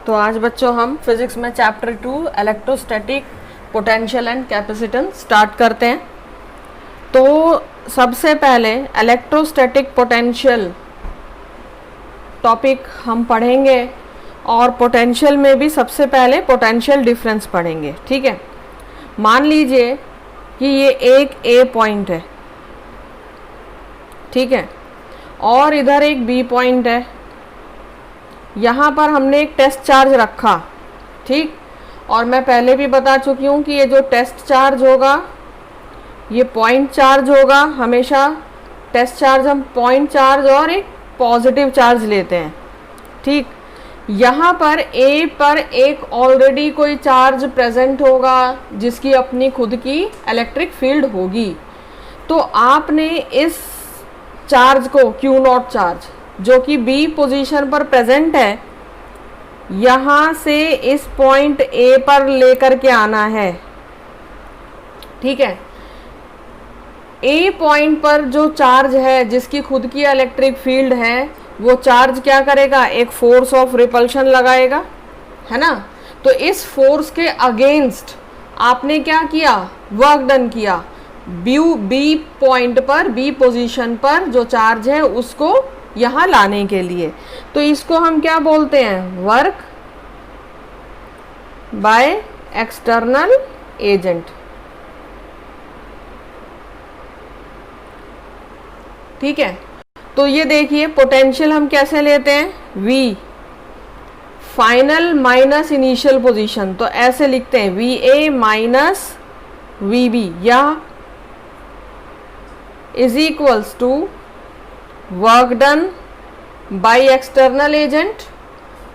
तो आज बच्चों हम फिजिक्स में chapter 2 electrostatic potential and capacitance start करते हैं। तो सबसे पहले इलेक्ट्रोस्टैटिक पोटेंशियल टॉपिक हम पढ़ेंगे और पोटेंशियल में भी सबसे पहले पोटेंशियल डिफरेंस पढ़ेंगे। ठीक है, मान लीजिए कि ये एक ए पॉइंट है, ठीक है, और इधर एक बी पॉइंट है। यहाँ पर हमने एक टेस्ट चार्ज रखा, ठीक, और मैं पहले भी बता चुकी हूँ कि ये जो टेस्ट चार्ज होगा ये पॉइंट चार्ज होगा। हमेशा टेस्ट चार्ज हम पॉइंट चार्ज और एक पॉजिटिव चार्ज लेते हैं, ठीक। यहाँ पर ए पर एक ऑलरेडी कोई चार्ज प्रेजेंट होगा जिसकी अपनी खुद की इलेक्ट्रिक फील्ड होगी। तो आपने इस चार्ज को क्यू नॉट चार्ज जो कि बी पोजीशन पर प्रेजेंट है, यहाँ से इस पॉइंट ए पर लेकर के आना है, ठीक है। ए पॉइंट पर जो चार्ज है जिसकी खुद की इलेक्ट्रिक फील्ड है, वो चार्ज क्या करेगा, एक फोर्स ऑफ रिपल्शन लगाएगा, है ना। तो इस फोर्स के अगेंस्ट आपने क्या किया, वर्क डन किया। बी पॉइंट पर, बी पोजीशन पर जो चार्ज है उसको यहाँ लाने के लिए। तो इसको हम क्या बोलते हैं, वर्क बाय एक्सटर्नल एजेंट, ठीक है। तो ये देखिए पोटेंशियल हम कैसे लेते हैं, V final minus initial position, तो ऐसे लिखते हैं VA माइनस VB, या is equals to work done by external agent,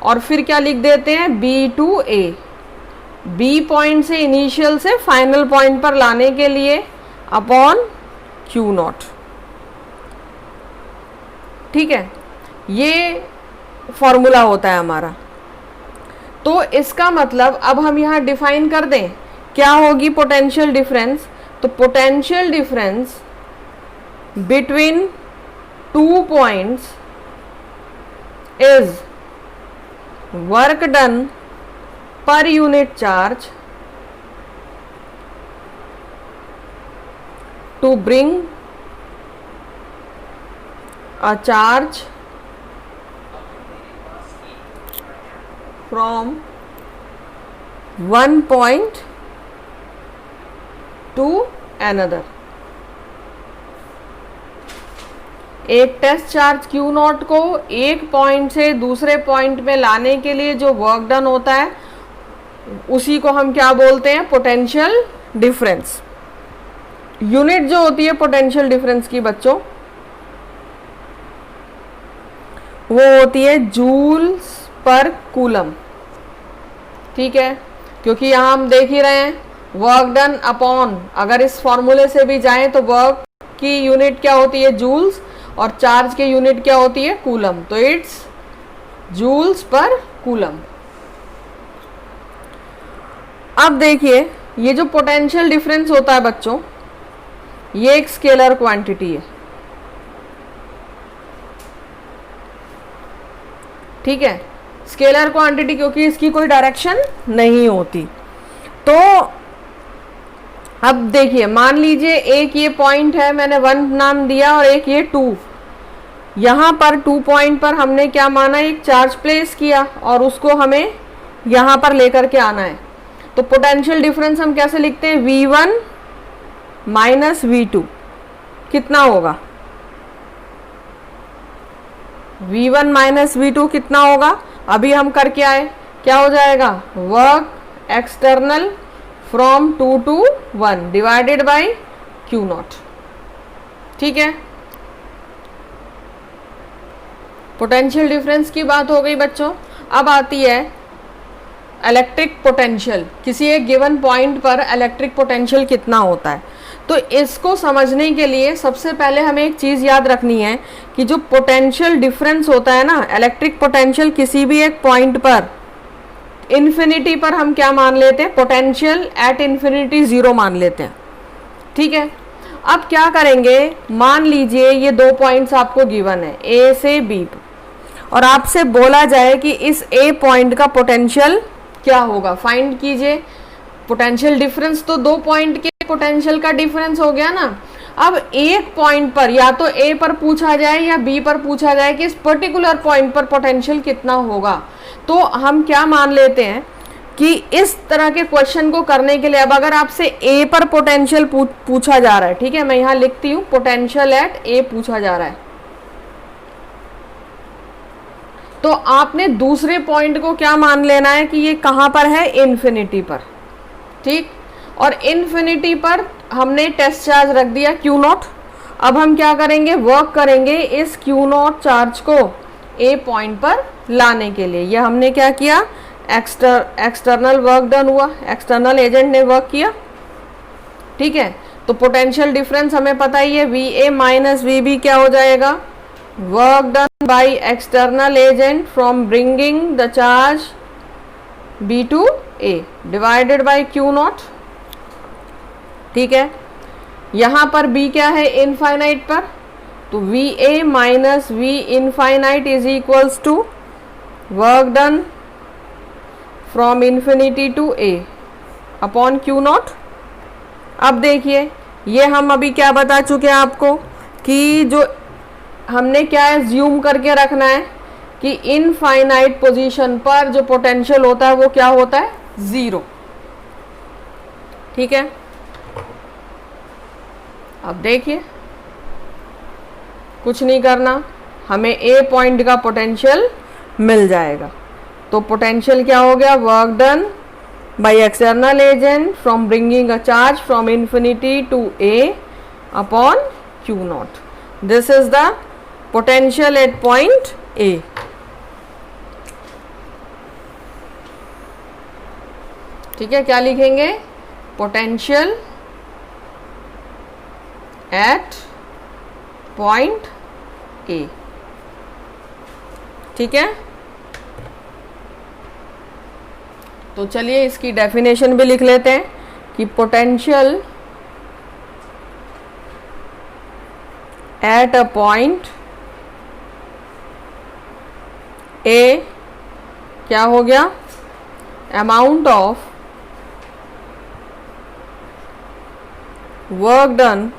और फिर क्या लिख देते हैं B to A, B point से इनिशियल से फाइनल पॉइंट पर लाने के लिए अपॉन Q नॉट, ठीक है। ये फॉर्मूला होता है हमारा। तो इसका मतलब अब हम यहाँ डिफाइन कर दें क्या होगी पोटेंशियल डिफरेंस। तो potential difference between two points is work done per unit charge to bring a charge from one point to another। एक टेस्ट चार्ज Q नॉट को एक पॉइंट से दूसरे पॉइंट में लाने के लिए जो वर्क डन होता है उसी को हम क्या बोलते हैं, पोटेंशियल डिफरेंस। यूनिट जो होती है पोटेंशियल डिफरेंस की बच्चों, वो होती है जूल्स पर कूलम, ठीक है। क्योंकि यहाँ हम देख ही रहे हैं वर्क डन अपॉन, अगर इस फॉर्मूले से भी जाएं तो वर्क की यूनिट क्या होती है, जूल्स, और चार्ज की यूनिट क्या होती है, कूलम। तो इट्स जूल्स पर कूलम। अब देखिए ये जो पोटेंशियल डिफरेंस होता है बच्चों, ये एक स्केलर क्वांटिटी है, ठीक है। स्केलर क्वांटिटी क्योंकि इसकी कोई डायरेक्शन नहीं होती। तो अब देखिए मान लीजिए एक ये पॉइंट है, मैंने 1 नाम दिया, और एक ये 2। यहाँ पर 2 पॉइंट पर हमने क्या माना, एक चार्ज प्लेस किया और उसको हमें यहाँ पर लेकर के आना है। तो पोटेंशियल डिफरेंस हम कैसे लिखते हैं, V1 माइनस V2 कितना होगा, V1 माइनस V2 कितना होगा, अभी हम करके आए, क्या हो जाएगा, work external from 2 to 1 divided by Q nought, ठीक है। पोटेंशियल डिफरेंस की बात हो गई बच्चों। अब आती है इलेक्ट्रिक पोटेंशियल। किसी एक गिवन पॉइंट पर इलेक्ट्रिक पोटेंशियल कितना होता है। तो इसको समझने के लिए सबसे पहले हमें एक चीज़ याद रखनी है कि जो पोटेंशियल डिफरेंस होता है ना, इलेक्ट्रिक पोटेंशियल किसी भी एक पॉइंट पर, इन्फिनिटी पर हम क्या मान लेते हैं, पोटेंशियल एट इन्फिनिटी 0 मान लेते हैं, ठीक है। अब क्या करेंगे, मान लीजिए ये 2 पॉइंट्स आपको गिवन है, ए से बी, और आपसे बोला जाए कि इस ए पॉइंट का पोटेंशियल क्या होगा, फाइंड कीजिए। पोटेंशियल डिफरेंस तो दो पॉइंट के पोटेंशियल का डिफरेंस हो गया ना। अब एक पॉइंट पर या तो ए पर पूछा जाए या बी पर पूछा जाए कि इस पर्टिकुलर पॉइंट पर पोटेंशियल कितना होगा, तो हम क्या मान लेते हैं कि इस तरह के क्वेश्चन को करने के लिए, अब अगर आपसे ए पर पोटेंशियल पूछा जा रहा है, ठीक है, मैं यहां लिखती हूं पोटेंशियल एट ए पूछा जा रहा है, तो आपने दूसरे पॉइंट को क्या मान लेना है कि ये कहां पर है, इन्फिनिटी पर, ठीक। और इन्फिनिटी पर हमने टेस्ट चार्ज रख दिया क्यू नॉट। अब हम क्या करेंगे, वर्क करेंगे इस क्यू नॉट चार्ज को ए पॉइंट पर लाने के लिए। ये हमने क्या किया, एक्सटर्नल वर्क डन हुआ, एक्सटर्नल एजेंट ने वर्क किया, ठीक है। तो पोटेंशियल डिफरेंस हमें पता ही है, V A minus V B क्या हो जाएगा, work done by external agent from bringing the charge B to A divided by Q nought, ठीक है। यहां पर बी क्या है, इनफाइनाइट पर, तो V A minus V infinite is equals to work done from infinity to A upon Q nought. अब देखिए, ये हम अभी क्या बता चुके हैं आपको कि जो हमने क्या एज्यूम करके रखना है कि इनफाइनाइट पोजीशन पर जो पोटेंशियल होता है वो क्या होता है, जीरो, ठीक है। अब देखिए, कुछ नहीं करना, हमें ए पॉइंट का पोटेंशियल मिल जाएगा। तो पोटेंशियल क्या हो गया, work done by external agent from bringing a charge from infinity to A upon Q nought. This is the potential at point A. ठीक है, क्या लिखेंगे, पोटेंशियल एट पॉइंट ए, ठीक है। तो चलिए इसकी डेफिनेशन भी लिख लेते हैं कि potential at a point A क्या हो गया, amount of work done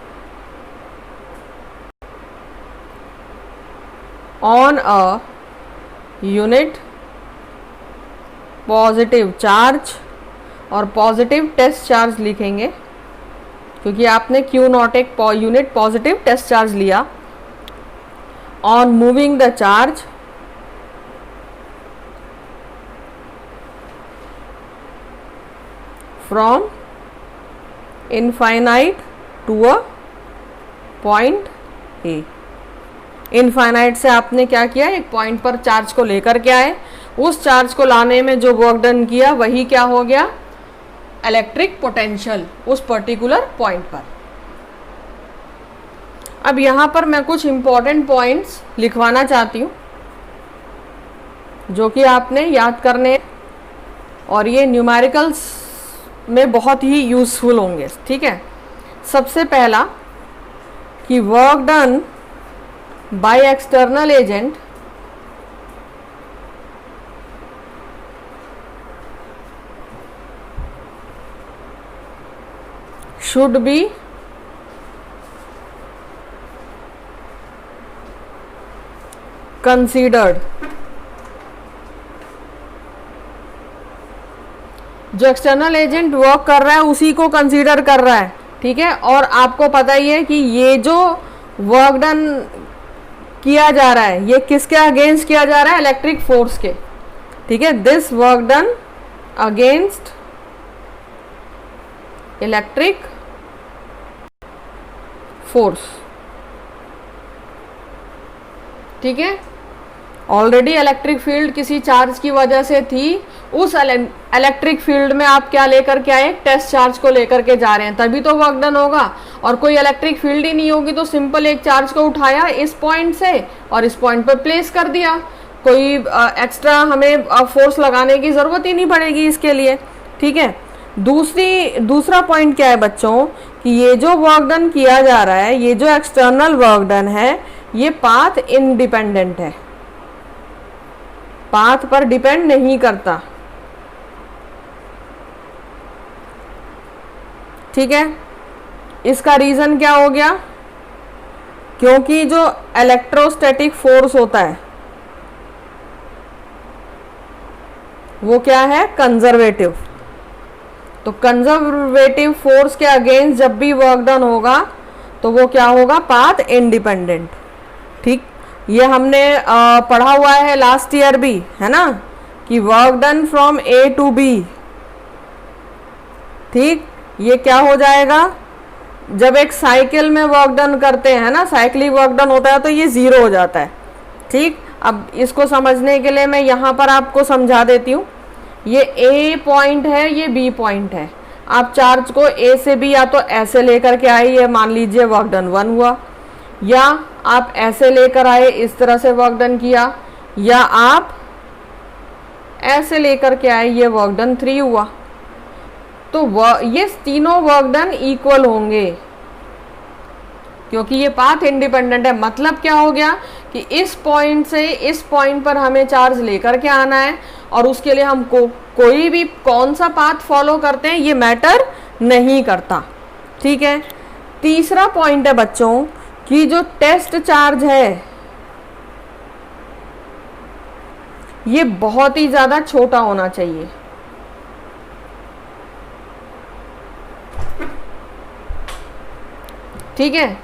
on a unit positive charge, और पॉजिटिव टेस्ट चार्ज लिखेंगे क्योंकि आपने क्यू नॉट एक यूनिट पॉजिटिव टेस्ट चार्ज लिया, on moving the charge from infinite to a point A. Infinite से आपने क्या किया, एक पॉइंट पर चार्ज को लेकर के आए, उस चार्ज को लाने में जो वर्क डन किया वही क्या हो गया, इलेक्ट्रिक पोटेंशियल उस पर्टिकुलर पॉइंट पर। अब यहां पर मैं कुछ इंपॉर्टेंट पॉइंट्स लिखवाना चाहती हूं जो कि आपने याद करने, और ये न्यूमेरिकल्स में बहुत ही यूजफुल होंगे, ठीक है। सबसे पहला कि work done by external agent should be considered। जो एक्सटर्नल एजेंट वर्क कर रहा है उसी को कंसीडर कर रहा है, ठीक है। और आपको पता ही है कि ये जो वर्क डन किया जा रहा है ये किसके अगेंस्ट किया जा रहा है, इलेक्ट्रिक फोर्स के, ठीक है। This work done against electric force, ठीक है। ऑलरेडी इलेक्ट्रिक फील्ड किसी चार्ज की वजह से थी, उस इलेक्ट्रिक फील्ड में आप क्या लेकर के आए, टेस्ट चार्ज को लेकर के जा रहे हैं, तभी तो वर्क डन होगा। और कोई इलेक्ट्रिक फील्ड ही नहीं होगी तो सिंपल एक चार्ज को उठाया इस पॉइंट से और इस पॉइंट पर प्लेस कर दिया, कोई एक्स्ट्रा हमें फोर्स लगाने की जरूरत ही नहीं पड़ेगी इसके लिए, ठीक है। दूसरा पॉइंट क्या है बच्चों कि ये जो वर्क डन किया जा रहा है, ये जो एक्सटर्नल वर्क डन है, ये पाथ इंडिपेंडेंट है, पाथ पर डिपेंड नहीं करता। ठीक है, इसका रीजन क्या हो गया? क्योंकि जो इलेक्ट्रोस्टैटिक फोर्स होता है वो क्या है? कंजर्वेटिव। तो कंजर्वेटिव फोर्स के अगेंस्ट जब भी वर्क डन होगा तो वो क्या होगा? Path independent. ठीक, ये हमने पढ़ा हुआ है लास्ट ईयर भी, है ना, कि work done from A to B. ठीक, ये क्या हो जाएगा? जब एक साइकिल में वर्क डन करते हैं ना, साइक्लिक वर्क डन होता है तो ये जीरो हो जाता है। ठीक, अब इसको समझने के लिए मैं यहाँ पर आपको समझा देती हूँ। ये ए पॉइंट है, ये बी पॉइंट है। आप चार्ज को ए से बी या तो ऐसे लेकर के आए, ये मान लीजिए वर्क डन 1 हुआ, या आप ऐसे लेकर आए, इस तरह से वर्क डन किया, या आप ऐसे लेकर के आए, ये वर्क डन 3 हुआ। तो ये तीनों वर्क डन इक्वल होंगे क्योंकि ये पाथ इंडिपेंडेंट है। मतलब क्या हो गया कि इस पॉइंट से इस पॉइंट पर हमें चार्ज लेकर के आना है और उसके लिए हम कोई भी कौन सा पाथ फॉलो करते हैं ये मैटर नहीं करता। ठीक है, तीसरा पॉइंट है बच्चों कि जो टेस्ट चार्ज है ये बहुत ही ज्यादा छोटा होना चाहिए। ठीक है,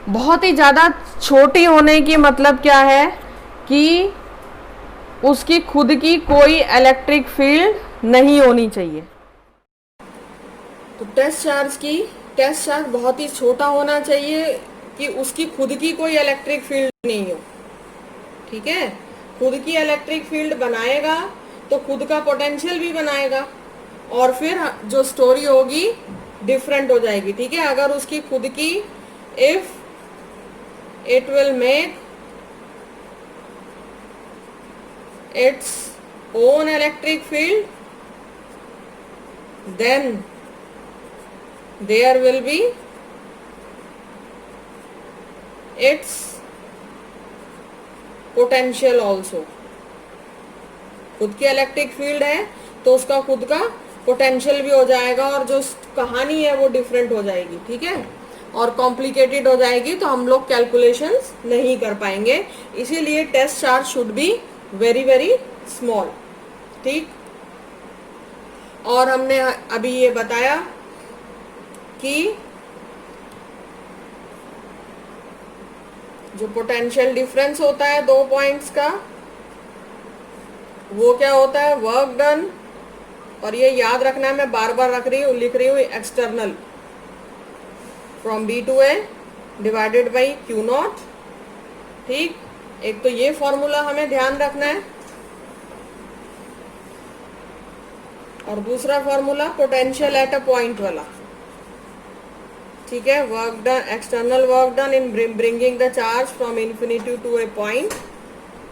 बहुत ही ज़्यादा छोटी होने की मतलब क्या है कि उसकी खुद की कोई इलेक्ट्रिक फील्ड नहीं होनी चाहिए। तो टेस्ट चार्ज बहुत ही छोटा होना चाहिए कि उसकी खुद की कोई इलेक्ट्रिक फील्ड नहीं हो। ठीक है, खुद की इलेक्ट्रिक फील्ड बनाएगा तो खुद का पोटेंशियल भी बनाएगा और फिर जो स्टोरी होगी डिफरेंट हो जाएगी। ठीक है, अगर उसकी खुद की if it will make its own electric field, then there will be its potential also। खुद की इलेक्ट्रिक फील्ड है तो उसका खुद का पोटेंशियल भी हो जाएगा और जो कहानी है वो डिफरेंट हो जाएगी। ठीक है, और कॉम्प्लिकेटेड हो जाएगी तो हम लोग कैलकुलेशंस नहीं कर पाएंगे। इसीलिए test charge should be very very small. ठीक, और हमने अभी ये बताया कि जो पोटेंशियल डिफरेंस होता है दो पॉइंट्स का वो क्या होता है? Work done. और ये याद रखना है, मैं बार बार लिख रही हूँ external from B to A divided by Q nought. ठीक, एक तो ये फॉर्मूला हमें ध्यान रखना है और दूसरा formula potential at a point वाला। ठीक है, work done, external work done in bringing the charge from infinity to A point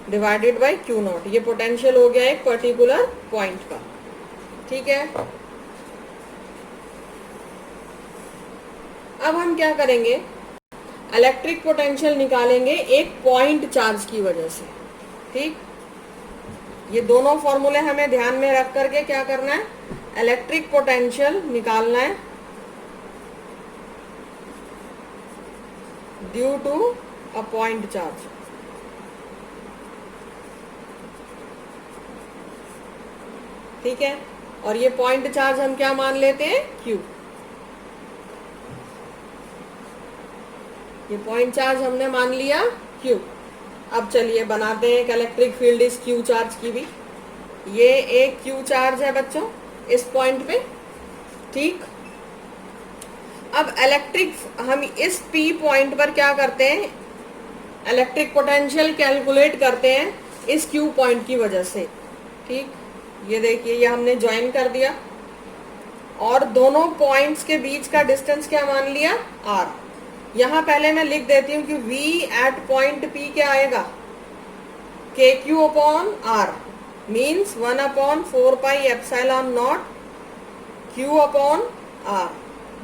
divided by Q nought. ये पोटेंशियल हो गया एक पर्टिकुलर पॉइंट का। ठीक है, अब हम क्या करेंगे? इलेक्ट्रिक पोटेंशियल निकालेंगे एक पॉइंट चार्ज की वजह से। ठीक, ये दोनों फॉर्मूले हमें ध्यान में रख करके क्या करना है? इलेक्ट्रिक पोटेंशियल निकालना है due to a point charge. ठीक है, और ये पॉइंट चार्ज हम क्या मान लेते हैं? Q। ये पॉइंट चार्ज हमने मान लिया Q। अब चलिए बनाते हैं एक इलेक्ट्रिक फील्ड इस Q चार्ज की भी। ये एक Q चार्ज है बच्चों इस पॉइंट पे। ठीक, अब इलेक्ट्रिक हम इस P पॉइंट पर क्या करते हैं? इलेक्ट्रिक पोटेंशियल कैलकुलेट करते हैं इस Q पॉइंट की वजह से। ठीक, ये देखिए ये हमने ज्वाइन कर दिया और दोनों पॉइंट्स के बीच का डिस्टेंस क्या मान लिया? R। यहां पहले मैं लिख देती हूं कि V एट पॉइंट P क्या आएगा? KQ upon R means 1/4 pi epsilon not Q upon R,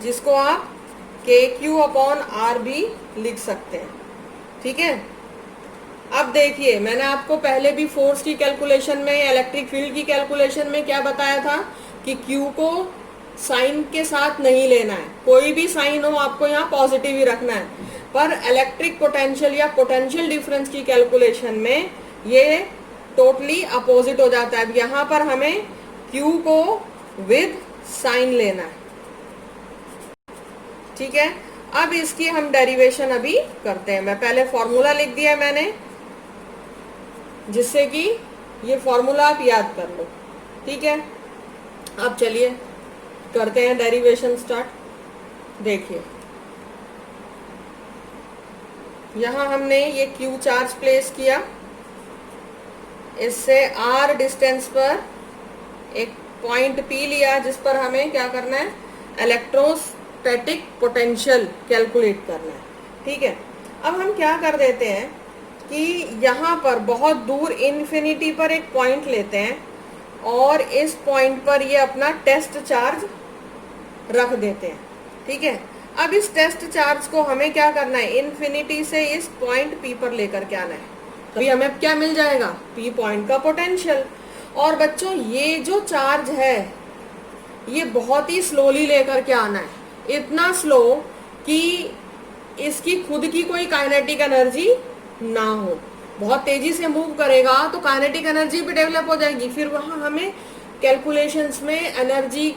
जिसको आप KQ अपॉन R भी लिख सकते हैं। ठीक है, अब देखिए, मैंने आपको पहले भी फोर्स की कैलकुलेशन में, इलेक्ट्रिक फील्ड की कैलकुलेशन में क्या बताया था कि Q को साइन के साथ नहीं लेना है, कोई भी साइन हो आपको यहाँ पॉजिटिव ही रखना है, पर इलेक्ट्रिक पोटेंशियल या पोटेंशियल डिफरेंस की कैलकुलेशन में ये टोटली अपोजिट हो जाता है। अब यहाँ पर हमें Q को विद साइन लेना है, ठीक है। अब इसकी हम डेरिवेशन अभी करते हैं। मैं पहले फॉर्मूला लिख दिया मैंने, जिससे कि ये फॉर्मूला आप याद कर लो, ठीक है। अब चलिए करते हैं डेरिवेशन स्टार्ट। देखिए, यहां हमने ये Q चार्ज प्लेस किया, इससे R डिस्टेंस पर एक पॉइंट P लिया, जिस पर हमें क्या करना है, इलेक्ट्रोस्टैटिक पोटेंशियल कैलकुलेट करना है, ठीक है। अब हम क्या कर देते हैं कि यहाँ पर बहुत दूर इन्फिनिटी पर एक पॉइंट लेते हैं और इस पॉइंट पर ये अपना टेस्ट चार्ज रख देते हैं, ठीक है। अब इस टेस्ट चार्ज को हमें क्या करना है, इन्फिनिटी से इस पॉइंट P पर लेकर के आना है, तभी हमें क्या मिल जाएगा, P पॉइंट का पोटेंशियल। और बच्चों, ये जो चार्ज है ये बहुत ही स्लोली लेकर के आना है, इतना स्लो कि इसकी खुद की कोई काइनेटिक एनर्जी ना हो। बहुत तेजी से मूव करेगा तो काइनेटिक एनर्जी भी डेवलप हो जाएगी, फिर वहां हमें कैलकुलेशंस में एनर्जी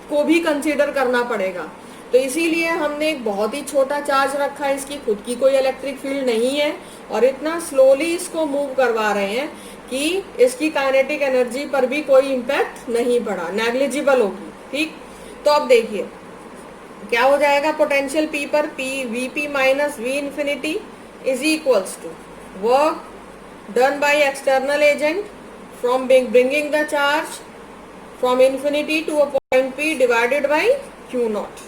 को भी कंसीडर करना पड़ेगा। तो इसीलिए हमने एक बहुत ही छोटा चार्ज रखा है, इसकी खुद की कोई इलेक्ट्रिक फील्ड नहीं है और इतना स्लोली इसको मूव करवा रहे हैं कि इसकी काइनेटिक एनर्जी पर भी कोई इम्पैक्ट नहीं पड़ा, नेग्लिजिबल होगी, ठीक। तो अब देखिए क्या हो जाएगा, पोटेंशियल P पर P Vp minus V infinity is equals to work done by external agent from bringing the charge from infinity to a point P divided by Q naught।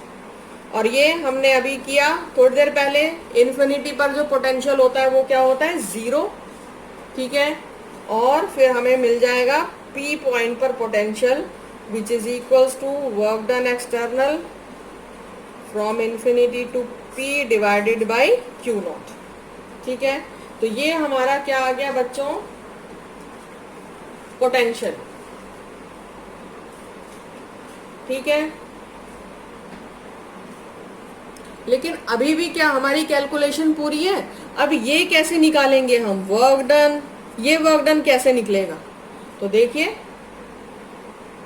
और ये हमने अभी किया थोड़ी देर पहले, इन्फिनिटी पर जो पोटेंशियल होता है वो क्या होता है, 0, ठीक है। और फिर हमें मिल जाएगा P पॉइंट पर potential which is equals to work done external from infinity to P divided by Q nought, ठीक है। तो ये हमारा क्या आ गया बच्चों, पोटेंशियल, ठीक है। लेकिन अभी भी क्या हमारी कैलकुलेशन पूरी है, अब ये कैसे निकालेंगे हम वर्क डन, ये वर्क डन कैसे निकलेगा, तो देखिए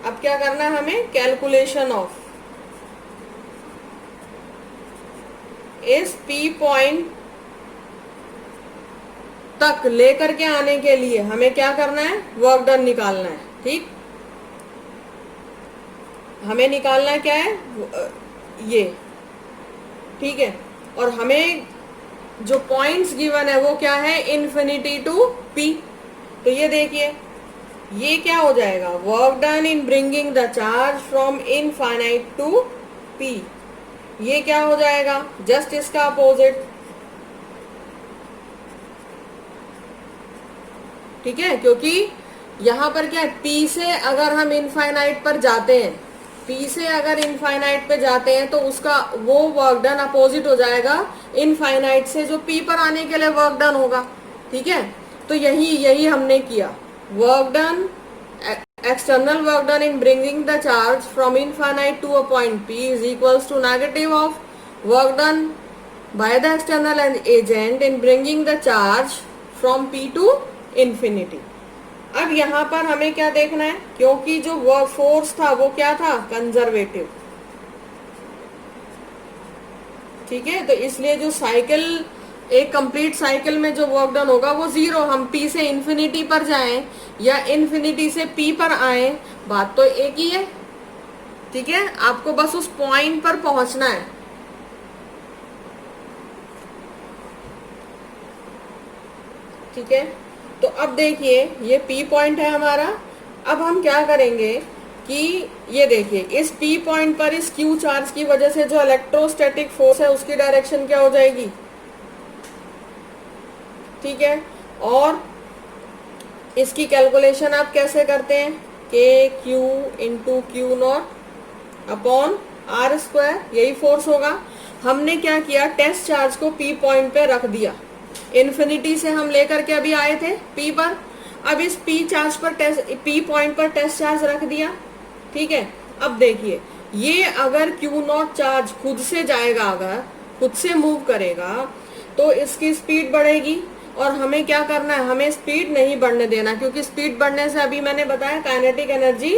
अब क्या करना है हमें, कैलकुलेशन ऑफ इस P पॉइंट तक लेकर के आने के लिए हमें क्या करना है, वर्क डन निकालना है, ठीक। हमें निकालना क्या है, ये, ठीक है। और हमें जो पॉइंट्स गिवन है वो क्या है, इन्फिनिटी टू P। तो ये देखिए ये क्या हो जाएगा, work done in bringing the charge from infinite to P। ये क्या हो जाएगा, जस्ट इसका अपोजिट, ठीक है। क्योंकि यहाँ पर क्या है, P से अगर हम इनफाइनाइट पर जाते हैं, P से अगर इनफाइनाइट पे जाते हैं तो उसका वो वर्क डन अपोजिट हो जाएगा इनफाइनाइट से जो P पर आने के लिए वर्क डन होगा, ठीक है। तो यही हमने किया, work done, external work done in bringing the charge from infinite to a point P is equals to negative of work done by the external agent in bringing the charge from P to infinity. अब यहाँ पर हमें क्या देखना है, क्योंकि जो वो फोर्स था वो क्या था, कंजर्वेटिव, ठीक है। तो इसलिए जो साइकिल, एक कंप्लीट साइकिल में जो वर्क डन होगा वो 0, हम P से इन्फिनिटी पर जाएं या इन्फिनिटी से P पर आए, बात तो एक ही है, ठीक है। आपको बस उस पॉइंट पर पहुंचना है, ठीक है। तो अब देखिए ये P पॉइंट है हमारा। अब हम क्या करेंगे कि ये देखिए इस P पॉइंट पर इस Q चार्ज की वजह से जो इलेक्ट्रोस्टैटिक फोर्स है उसकी डायरेक्शन क्या हो जाएगी, ठीक है। और इसकी कैलकुलेशन आप कैसे करते हैं, KQ into Q not upon R², यही फोर्स होगा। हमने क्या किया, टेस्ट चार्ज को P पॉइंट पे रख दिया, इन्फिनिटी से हम लेकर के अभी आए थे P पर। अब इस P चार्ज पर P पॉइंट पर टेस्ट चार्ज रख दिया, ठीक है। अब देखिए, ये अगर Q0 चार्ज खुद से जाएगा, अगर खुद से मूव करेगा तो इसकी स्पीड बढ़ेगी, और हमें क्या करना है, हमें स्पीड नहीं बढ़ने देना, क्योंकि स्पीड बढ़ने से अभी मैंने बताया काइनेटिक एनर्जी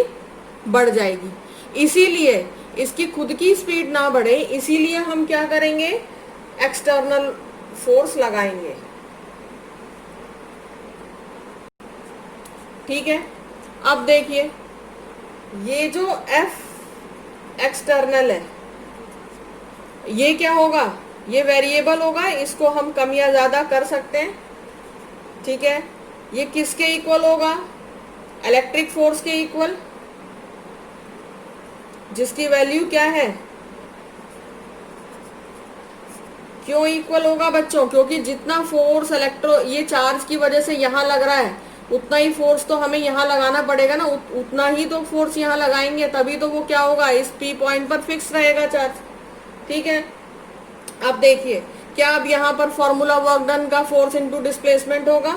बढ़ जाएगी। इसीलिए इसकी खुद की स्पीड ना बढ़े, इसीलिए हम क्या करेंगे, एक्सटर्नल फोर्स लगाएंगे, ठीक है। अब देखिए, ये जो F एक्सटर्नल है, ये क्या होगा, ये वेरिएबल होगा, इसको हम कम या ज्यादा कर सकते हैं, ठीक है। ये किसके इक्वल होगा, इलेक्ट्रिक फोर्स के इक्वल, जिसकी वैल्यू क्या है, क्यों इक्वल होगा बच्चों, क्योंकि जितना फोर्स ये चार्ज की वजह से यहाँ लग रहा है, उतना ही फोर्स तो हमें यहाँ लगाना पड़ेगा ना, उतना ही तो फोर्स यहाँ लगाएंगे, तभी तो वो क्या होगा, इस P पॉइंट पर फिक्स रहेगा चार्ज, ठीक है। अब देखिए, क्या अब यहाँ पर फॉर्मूला वर्क डन का फोर्स इनटू डिस्प्लेसमेंट होगा,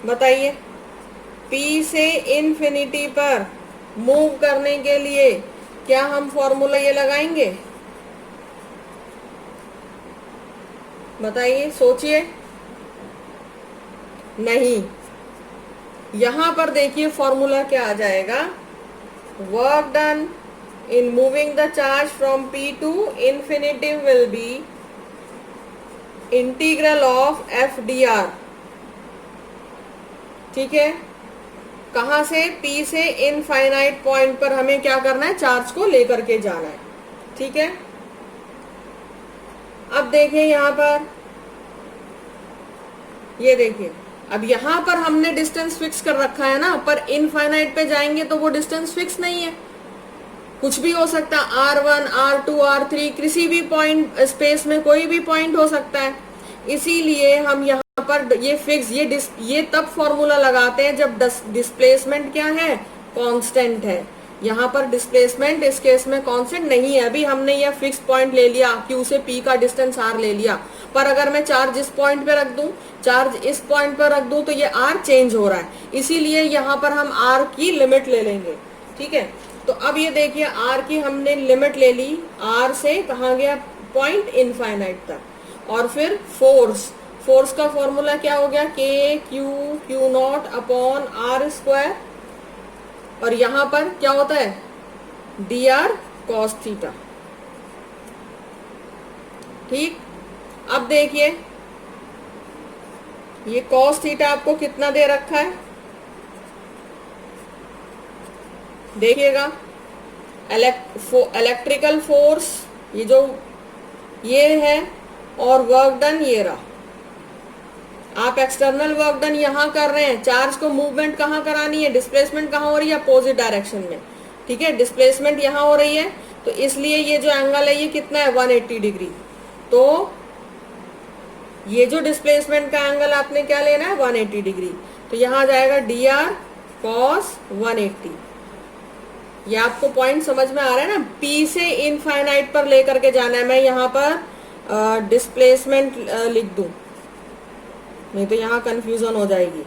बताइए। P से इन्फिनिटी पर मूव करने के लिए क्या हम फॉर्मूला ये लगाएंगे, बताइए, सोचिए। नहीं, यहां पर देखिए फॉर्मूला क्या आ जाएगा, work done in moving the charge from P to infinity will be integral of FdR, ठीक है। कहां से, P से इनफाइनाइट पॉइंट पर हमें क्या करना है, चार्ज को लेकर के जाना है, ठीक है। अब देखिए यहां पर, ये देखिए, अब यहां पर हमने डिस्टेंस फिक्स कर रखा है ना, पर इनफाइनाइट पे जाएंगे तो वो डिस्टेंस फिक्स नहीं है, कुछ भी हो सकता है, R1 R2 R3, किसी भी पॉइंट स्पेस में कोई भी पॉइंट हो सकता है। इसीलिए हम यहाँ पर ये फिक्स, ये तब फॉर्मूला लगाते हैं जब डिस्प्लेसमेंट क्या है, कांस्टेंट है। यहाँ पर डिस्प्लेसमेंट इस केस में कांस्टेंट नहीं है, अभी हमने यह फिक्स पॉइंट ले लिया, Q से P का डिस्टेंस R ले लिया, पर अगर मैं चार्ज इस पॉइंट पे रख दूं, चार्ज इस पॉइंट पर रख दूं, तो ये R चेंज हो रहा है, इसीलिए यहाँ पर हम R की लिमिट ले लेंगे, ठीक है। तो अब ये देखिए, R की हमने लिमिट ले ली, R से कहाँ गया, पॉइंट इनफाइनाइट तक। और फिर फोर्स का फॉर्मूला क्या हो गया, Q0 अपॉन R स्क्वायर, और यहां पर क्या होता है, dr cos थीटा, ठीक। अब देखिए, ये cos थीटा आपको कितना दे रखा है, देखिएगा, इलेक्ट्रिकल फोर्स ये जो ये है, और वर्क डन ये रहा। आप एक्सटर्नल वर्क डन यहाँ कर रहे हैं, चार्ज को मूवमेंट कहाँ करानी है, डिस्प्लेसमेंट कहाँ हो रही है, अपोजिट डायरेक्शन में, ठीक है। डिस्प्लेसमेंट यहाँ हो रही है, तो इसलिए ये जो एंगल है ये कितना है, 180 डिग्री। तो ये जो डिस्प्लेसमेंट का एंगल आपने क्या लेना है, 180 डिग्री, तो यहाँ जाएगा dr cos 180। ये आपको पॉइंट समझ में आ रहा है ना, P से इनफाइनाइट पर लेकर के जाना है। मैं यहाँ पर डिस्प्लेसमेंट लिख दूं, नहीं तो यहाँ कंफ्यूजन हो जाएगी,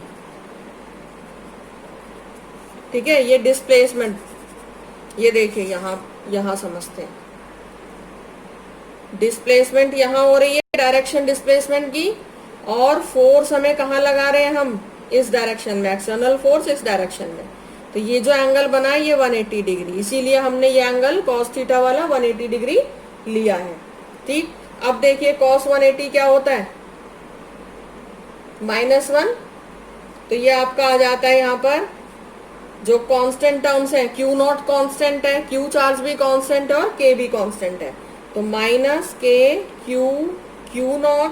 ठीक है। ये डिस्प्लेसमेंट, ये देखिए यहाँ समझते हैं, डिस्प्लेसमेंट यहाँ हो रही है, डायरेक्शन डिस्प्लेसमेंट की, और फोर्स हमें कहाँ लगा रहे हैं हम, इस डायरेक्शन में, एक्सटर्नल फोर्स इस डायरेक्शन में। तो ये जो एंगल बना है ये 180 डिग्री, इसीलिए हमने ये एंगल cos थीटा वाला 180 डिग्री लिया है, ठीक। अब देखिए cos 180 क्या होता है, -1, तो ये आपका आ जाता है यहाँ पर जो कांस्टेंट टर्म्स है, Q0 कांस्टेंट है, Q चार्ज भी कांस्टेंट है, और K भी कांस्टेंट है, तो -KQ Q0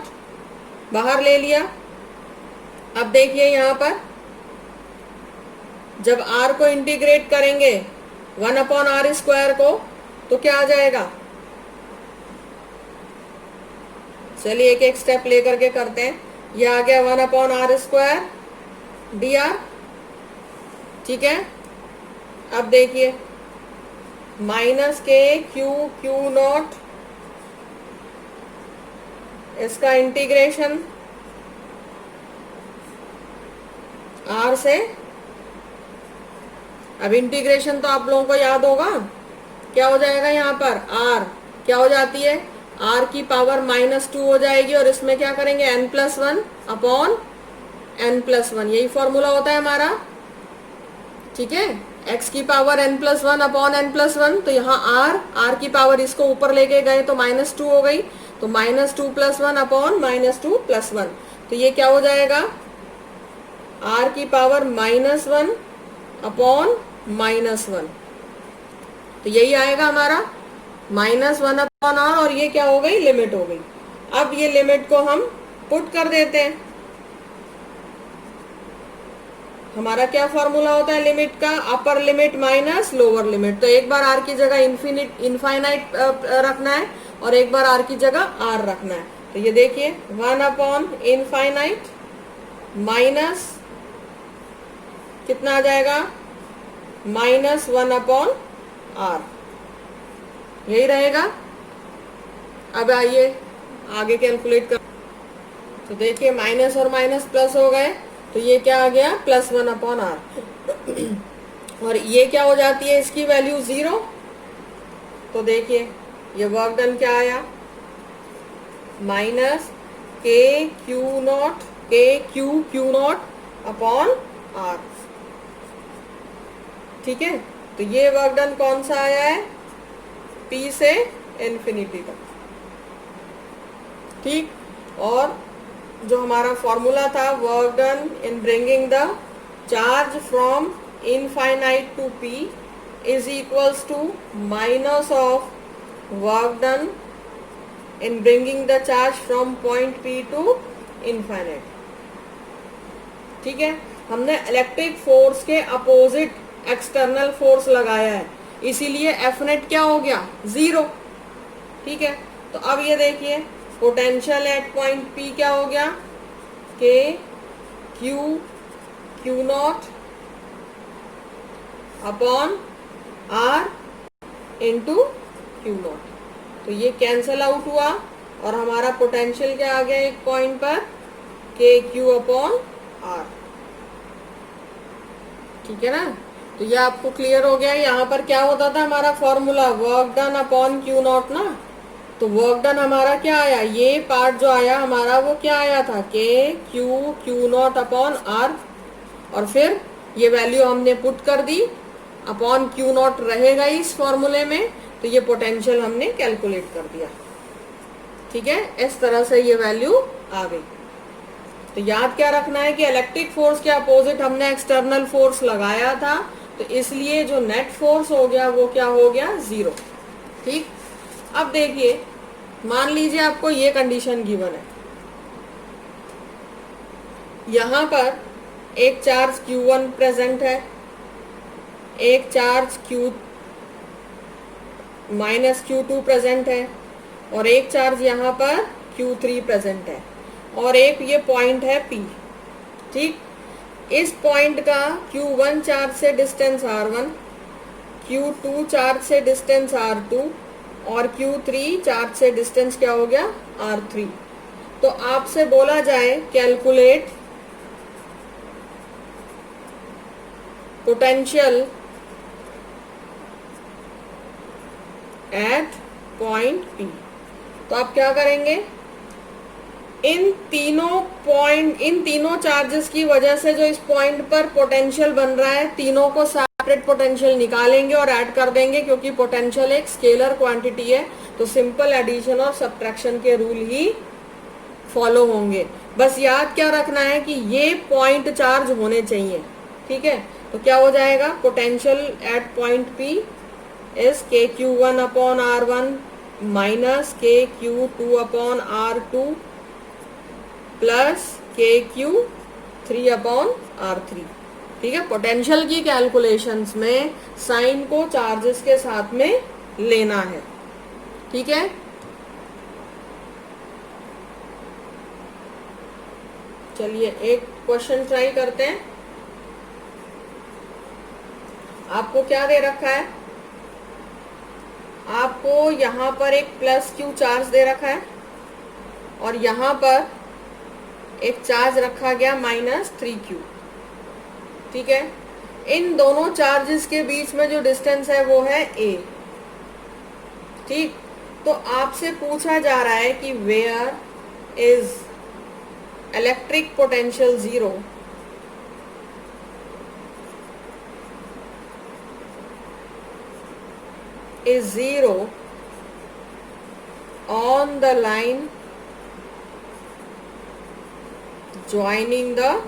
बाहर ले लिया। अब देखिए यहाँ पर जब R को इंटीग्रेट करेंगे 1/r स्क्वायर को, तो क्या आ जाएगा, चलिए एक एक स्टेप लेकर के करते हैं। ये आ गया 1/r स्क्वायर dr, ठीक है। अब देखिए -KQ Q0, इसका इंटीग्रेशन आर से, अब इंटीग्रेशन तो आप लोगों को याद होगा, क्या हो जाएगा यहाँ पर आर क्या हो जाती है, आर की पावर -2 हो जाएगी और इसमें क्या करेंगे n+1 अपॉन n+1, यही फॉर्मूला होता है हमारा। ठीक है, x की पावर n+1 अपॉन n+1, तो यहाँ r की पावर इसको ऊपर लेके गए तो -2 हो गई, तो -2+1 अपॉन -2+1, तो ये क्या हो जाएगा r की पावर -1 अपॉन -1, तो यही आएगा हमारा -1 अपॉन r, और ये क्या हो गई लिमिट हो गई। अब ये लिमिट को हम पुट कर देते हैं। हमारा क्या फॉर्मूला होता है लिमिट का, upper limit minus lower limit, तो एक बार r की जगह इनफाइनाइट रखना है और एक बार r की जगह r रखना है। तो ये देखिए 1 अपॉन इनफाइनाइट माइनस कितना आ जाएगा -1 अपॉन r, यही रहेगा। अब आइए आगे कैलकुलेट कर, तो देखिए माइनस और माइनस प्लस हो गए, तो ये क्या आ गया +1 अपॉन r, और ये क्या हो जाती है इसकी वैल्यू 0, तो देखिए ये वर्क डन क्या आया -KQ0 अपॉन r। ठीक है, तो ये वर्क डन कौन सा आया है, P से इन्फिनिटी तक। ठीक, और जो हमारा फॉर्मूला था work done in bringing the charge from infinite to P is equals to minus of work done in bringing the charge from point P to infinite. ठीक है, हमने इलेक्ट्रिक फोर्स के अपोजिट एक्सटर्नल फोर्स लगाया है, इसीलिए F net क्या हो गया 0। ठीक है, तो अब ये देखिए पोटेंशियल एट पॉइंट P क्या हो गया Q0 upon R into Q0, तो ये कैंसल आउट हुआ और हमारा पोटेंशियल क्या आ गया एक पॉइंट पर KQ अपॉन R। ठीक है ना, तो ये आपको क्लियर हो गया। यहाँ पर क्या होता था हमारा formula work done upon Q0 ना, तो वर्क डन हमारा क्या आया, ये पार्ट जो आया हमारा वो क्या आया था Q0 अपॉन R, और फिर ये वैल्यू हमने पुट कर दी, अपॉन Q0 रहेगा इस फॉर्मूले में, तो ये पोटेंशियल हमने कैलकुलेट कर दिया। ठीक है, इस तरह से ये वैल्यू आ गई। तो याद क्या रखना है कि इलेक्ट्रिक फोर्स के अपोजिट हमने एक्सटर्नल फोर्स लगाया था, तो इसलिए जो नेट फोर्स हो गया वो क्या हो गया 0। ठीक, अब देखिए मान लीजिए आपको ये कंडीशन गिवन है, यहां पर एक चार्ज Q1 प्रेजेंट है, एक चार्ज -Q2 प्रेजेंट है, और एक चार्ज यहाँ पर Q3 प्रेजेंट है, और एक ये पॉइंट है P। ठीक, इस पॉइंट का Q1 चार्ज से डिस्टेंस R1, Q2 चार्ज से डिस्टेंस R2 और Q3 चार्ज से डिस्टेंस क्या हो गया R3। तो आपसे बोला जाए calculate potential at point P, तो आप क्या करेंगे, इन तीनों चार्जेस की वजह से जो इस पॉइंट पर पोटेंशियल बन रहा है, तीनों को सेपरेट पोटेंशियल निकालेंगे और ऐड कर देंगे, क्योंकि पोटेंशियल एक स्केलर क्वांटिटी है, तो सिंपल एडिशन और सब्ट्रैक्शन के रूल ही फॉलो होंगे। बस याद क्या रखना है कि ये पॉइंट चार्ज होने चाहिए। ठीक है, तो क्या हो जाएगा potential at point P is KQ1 upon R1 minus KQ2 upon R2 plus KQ3 upon R3। ठीक है, पोटेंशियल की कैलकुलेशंस में साइन को चार्जेस के साथ में लेना है। ठीक है, चलिए एक क्वेश्चन ट्राई करते हैं। आपको क्या दे रखा है, आपको यहाँ पर एक +Q चार्ज दे रखा है और यहाँ पर एक चार्ज रखा गया -3Q। ठीक है। इन दोनों चार्जेस के बीच में जो डिस्टेंस है वो है a, ठीक। तो आपसे पूछा जा रहा है कि where is electric potential zero, is zero on the line joining the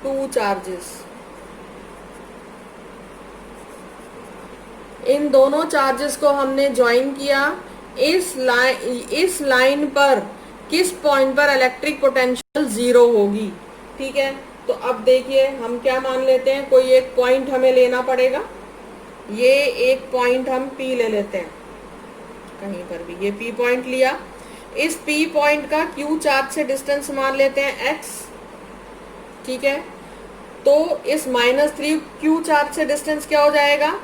two charges। इन दोनों चार्जेस को हमने ज्वाइन किया, इस लाइन पर किस पॉइंट पर इलेक्ट्रिक पोटेंशियल जीरो होगी, ठीक है। तो अब देखिए हम क्या मान लेते हैं, कोई एक पॉइंट हमें लेना पड़ेगा। ये एक पॉइंट हम P ले लेते हैं कहीं पर भी, ये P पॉइंट लिया। इस P पॉइंट का Q चार्ज से डिस्टेंस मान लेते हैं x, ठीक है। तो इस -3Q चार्ज से डिस्टेंस क्या हो जाएगा,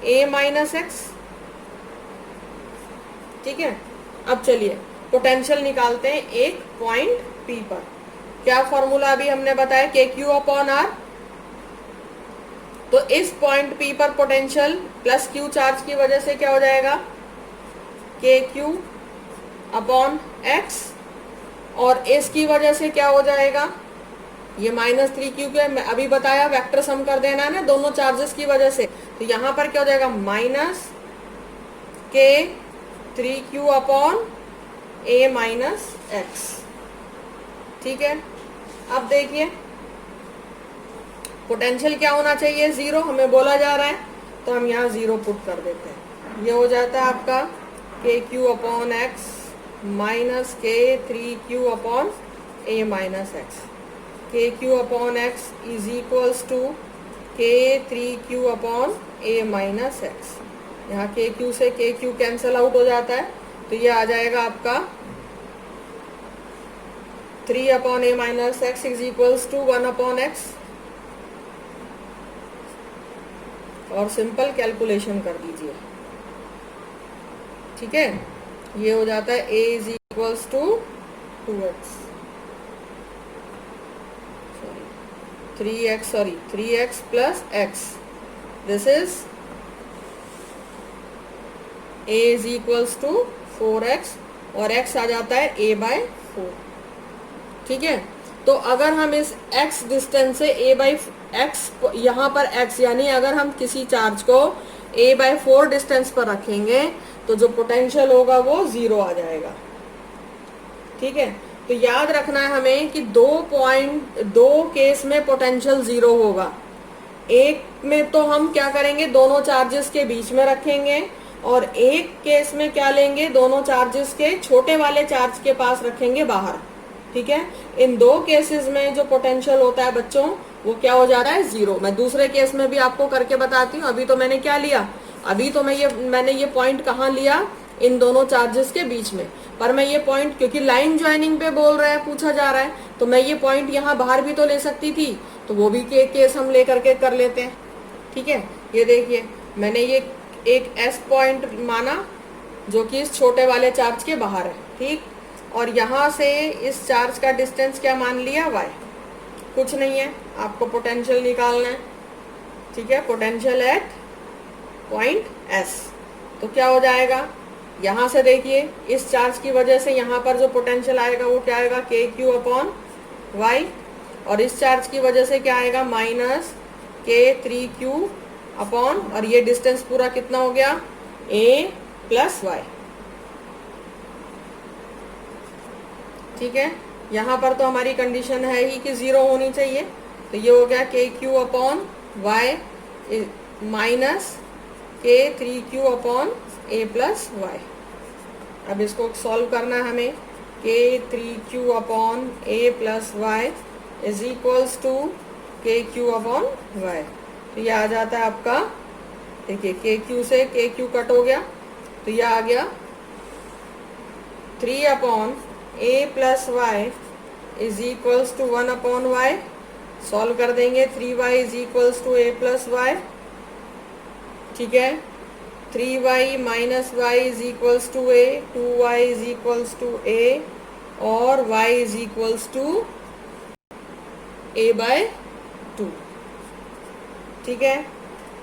a माइनस एक्स, ठीक है। अब चलिए पोटेंशियल निकालते हैं एक पॉइंट P पर। क्या फॉर्मूला अभी हमने बताया, KQ/R। तो इस पॉइंट P पर पोटेंशियल प्लस Q चार्ज की वजह से क्या हो जाएगा, KQ/X, और इसकी वजह से क्या हो जाएगा, ये -3Q के अभी बताया वेक्टर सम कर देना है ना दोनों चार्जेस की वजह से। तो यहां पर क्या हो जाएगा, -K3Q/A-X, ठीक है। अब देखिए पोटेंशियल क्या होना चाहिए, जीरो हमें बोला जा रहा है, तो हम यहाँ जीरो पुट कर देते हैं। ये हो जाता है आपका KQ/X minus K3Q/A-X। KQ/X is equals to K3Q/A-X। यहाँ KQ से KQ कैंसल आउट हो जाता है, तो ये आ जाएगा आपका 3/A-X is equals to 1/X। और सिंपल कैलकुलेशन कर दीजिए, ठीक है। ये हो जाता है A is equals to 3x plus x, this is A is equals to 4x, और x आ जाता है A/4, ठीक है। तो अगर हम इस x डिस्टेंस से A/x, यहाँ पर x यानी अगर हम किसी चार्ज को A/4 डिस्टेंस पर रखेंगे तो जो पोटेंशियल होगा वो जीरो आ जाएगा, ठीक है। तो याद रखना है हमें कि दो केस में पोटेंशियल जीरो होगा। एक में तो हम क्या करेंगे, दोनों चार्जेस के बीच में रखेंगे, और एक केस में क्या लेंगे, दोनों चार्जेस के छोटे वाले चार्ज के पास रखेंगे बाहर, ठीक है। इन दो केसेस में जो पोटेंशियल होता है बच्चों वो क्या हो जाता है, जीरो। मैं दूसरे केस में भी आपको करके बताती हूँ। अभी तो मैंने क्या लिया, अभी तो मैंने ये पॉइंट कहाँ लिया, इन दोनों चार्जेस के बीच में। पर मैं ये पॉइंट, क्योंकि लाइन ज्वाइनिंग पे बोल रहा है, पूछा जा रहा है, तो मैं ये पॉइंट यहाँ बाहर भी तो ले सकती थी, तो वो भी केस हम ले करके कर लेते हैं, ठीक है। ये देखिए मैंने ये एक S पॉइंट माना जो कि इस छोटे वाले चार्ज के बाहर है, ठीक। और यहाँ से इस चार्ज का डिस्टेंस क्या मान लिया, y, कुछ नहीं है, आपको पोटेंशियल निकालना है, ठीक है। पोटेंशियल एट पॉइंट S, तो क्या हो जाएगा, यहाँ से देखिए इस चार्ज की वजह से यहाँ पर जो पोटेंशियल आएगा वो क्या आएगा, KQ/Y, और इस चार्ज की वजह से क्या आएगा, -K3Q/, और ये डिस्टेंस पूरा कितना हो गया, A+Y, ठीक है। यहाँ पर तो हमारी कंडीशन है ही कि जीरो होनी चाहिए, तो ये हो गया KQ/Y माइनस K3Q/A+Y। अब इसको सॉल्व करना है हमें, K3Q/A+Y is equals to KQ/Y। तो ये आ जाता है आपका, देखिए KQ से KQ कट हो गया, तो ये आ गया 3/A+Y is equals to 1/Y। Solve कर देंगे, 3y is equals to A+Y, ठीक है। 3y minus y is equals to A, 2y is equals to A, और y is equals to a/2। ठीक है,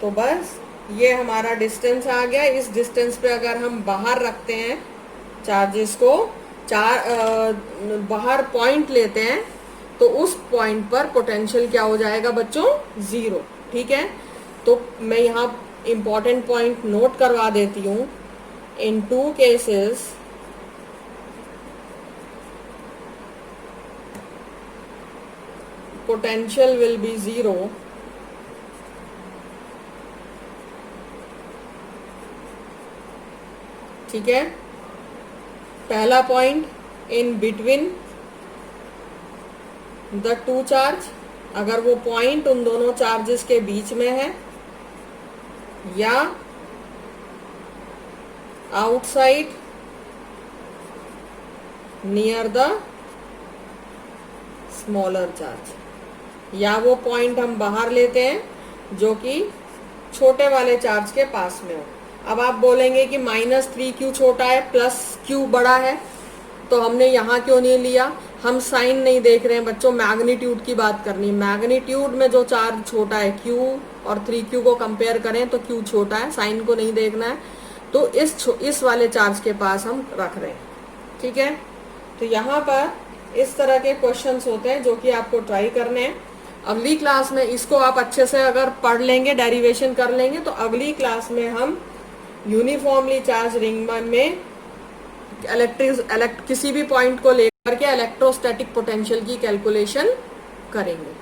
तो बस ये हमारा डिस्टेंस आ गया। इस डिस्टेंस पे अगर हम बाहर रखते हैं चार्जेस को, बाहर पॉइंट लेते हैं, तो उस पॉइंट पर पोटेंशियल क्या हो जाएगा बच्चों? 0। ठीक है, तो मैं यहाँ इंपॉर्टेंट पॉइंट नोट करवा देती हूँ। इन 2 केसेस potential will be 0 ठीक है। पहला point, in between the 2 charge, अगर वो पॉइंट उन दोनों चार्जेस के बीच में है, या outside near the smaller charge, या वो पॉइंट हम बाहर लेते हैं जो कि छोटे वाले चार्ज के पास में हो। अब आप बोलेंगे कि -3q छोटा है +q बड़ा है, तो हमने यहाँ क्यों नहीं लिया? हम साइन नहीं देख रहे हैं बच्चों, मैग्नीट्यूड की बात करनी। मैग्नीट्यूड में जो चार्ज छोटा है q और 3q को कंपेयर करें तो q छोटा है, साइन को नहीं देखना है। तो इस वाले चार्ज के पास हम रख रहे हैं। ठीक है, तो यहाँ पर इस तरह के क्वेश्चंस होते हैं जो कि आपको ट्राई करने हैं। अगली क्लास में इसको आप अच्छे से अगर पढ़ लेंगे, डेरिवेशन कर लेंगे, तो अगली क्लास में हम यूनिफॉर्मली चार्ज रिंग में किसी भी पॉइंट को लेकर के इलेक्ट्रोस्टैटिक पोटेंशियल की कैलकुलेशन करेंगे।